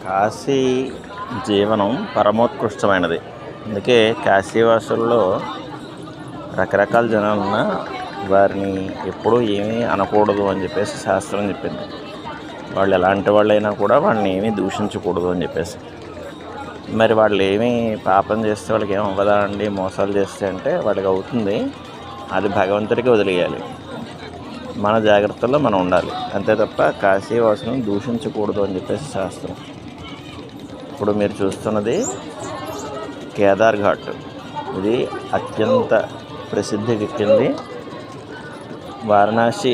కాశీ జీవనం పరమోత్కృష్టమైనది. అందుకే కాశీవాసుల్లో రకరకాల జనాలున్నా వారిని ఎప్పుడూ ఏమీ అనకూడదు అని చెప్పేసి శాస్త్రం చెప్పింది. వాళ్ళు ఎలాంటి వాళ్ళైనా కూడా వాళ్ళని ఏమీ దూషించకూడదు అని చెప్పేసి. మరి వాళ్ళు ఏమీ పాపం చేస్తే వాళ్ళకి ఏమి అవ్వదా అండి, మోసాలు చేస్తే అంటే వాళ్ళకి అవుతుంది. అది భగవంతుడికి వదిలేయాలి. మన జాగ్రత్తల్లో మనం ఉండాలి అంతే తప్ప కాశీవాసులను దూషించకూడదు అని చెప్పేసి శాస్త్రం. ఇప్పుడు మీరు చూస్తున్నది కేదార్ ఘాట్. ఇది అత్యంత ప్రసిద్ధికెక్కింది. వారణాసి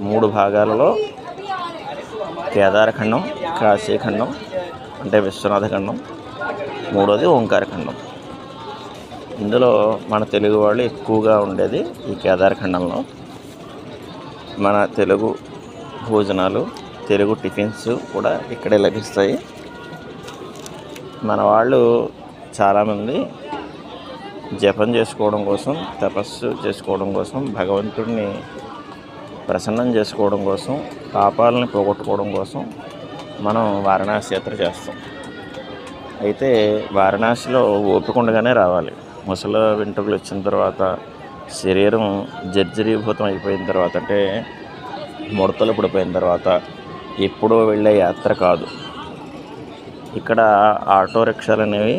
3 భాగాలలో కేదారఖండం, కాశీఖండం అంటే విశ్వనాథ ఖండం, మూడోది ఓంకారఖండం. ఇందులో మన తెలుగు వాళ్ళు ఎక్కువగా ఉండేది ఈ కేదారఖండంలో. మన తెలుగు భోజనాలు, తెలుగు టిఫిన్స్ కూడా ఇక్కడే లభిస్తాయి. మన వాళ్ళు చాలామంది జపం చేసుకోవడం కోసం, తపస్సు చేసుకోవడం కోసం, భగవంతుడిని ప్రసన్నం చేసుకోవడం కోసం, పాపాలని పోగొట్టుకోవడం కోసం మనం వారణాసి యాత్ర చేస్తాం. అయితే వారణాసిలో ఓపిక ఉండగానే రావాలి. ముసలి వెంట్రుకలు వచ్చిన తర్వాత, శరీరం జర్జరీభూతం అయిపోయిన తర్వాత, అంటే ముడతలు పడిపోయిన తర్వాత ఎప్పుడో వెళ్ళే యాత్ర కాదు. ఇక్కడ ఆటో రిక్షాలు అనేవి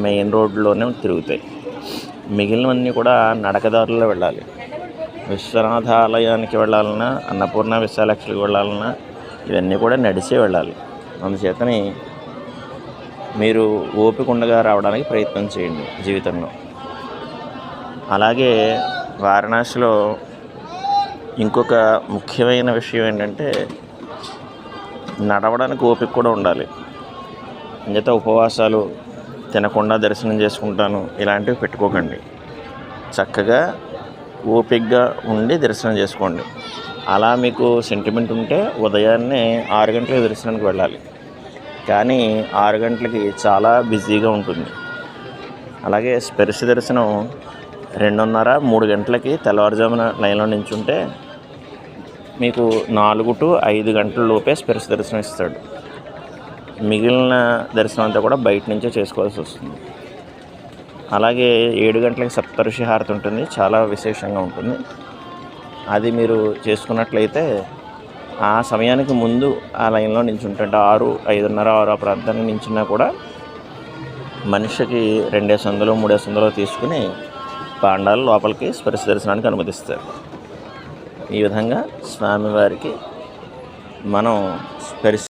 మెయిన్ రోడ్లోనే తిరుగుతాయి. మిగిలినవన్నీ కూడా నడకదారుల్లో వెళ్ళాలి. విశ్వనాథ ఆలయానికి వెళ్ళాలన్నా, అన్నపూర్ణ విశాలాక్షికి వెళ్ళాలన్నా ఇవన్నీ కూడా నడిచే వెళ్ళాలి. అందుచేతని మీరు ఓపిక ఉండగా రావడానికి ప్రయత్నం చేయండి జీవితంలో. అలాగే వారణాసిలో ఇంకొక ముఖ్యమైన విషయం ఏంటంటే నడవడానికి ఓపిక కూడా ఉండాలి. అంచేత ఉపవాసాలు, తినకుండా దర్శనం చేసుకుంటాను ఇలాంటివి పెట్టుకోకండి. చక్కగా ఓపికగా ఉండి దర్శనం చేసుకోండి. అలా మీకు సెంటిమెంట్ ఉంటే ఉదయాన్నే 6 గంటలకు దర్శనానికి వెళ్ళాలి. కానీ 6 గంటలకి చాలా బిజీగా ఉంటుంది. అలాగే స్పర్శ దర్శనం 2:30, 3 గంటలకి తెల్లవారుజామున లైన్లో నించుంటే మీకు 4 to 5 గంటల లోపే స్పర్శ దర్శనం ఇస్తాడు. మిగిలిన దర్శనం అంతా కూడా బయట నుంచే చేసుకోవాల్సి వస్తుంది. అలాగే 7 గంటలకి సప్తఋషి హారతి ఉంటుంది, చాలా విశేషంగా ఉంటుంది. అది మీరు చేసుకున్నట్లయితే ఆ సమయానికి ముందు ఆ లైన్లో నించుంటే 6, 5:30, 6 ఆ ప్రాంతానికి నించున్నా కూడా మనిషికి 200, 300 తీసుకుని పాండాలు లోపలికి స్పర్శ దర్శనానికి అనుమతిస్తారు. ఈ విధంగా స్వామివారికి మనం స్పర్శ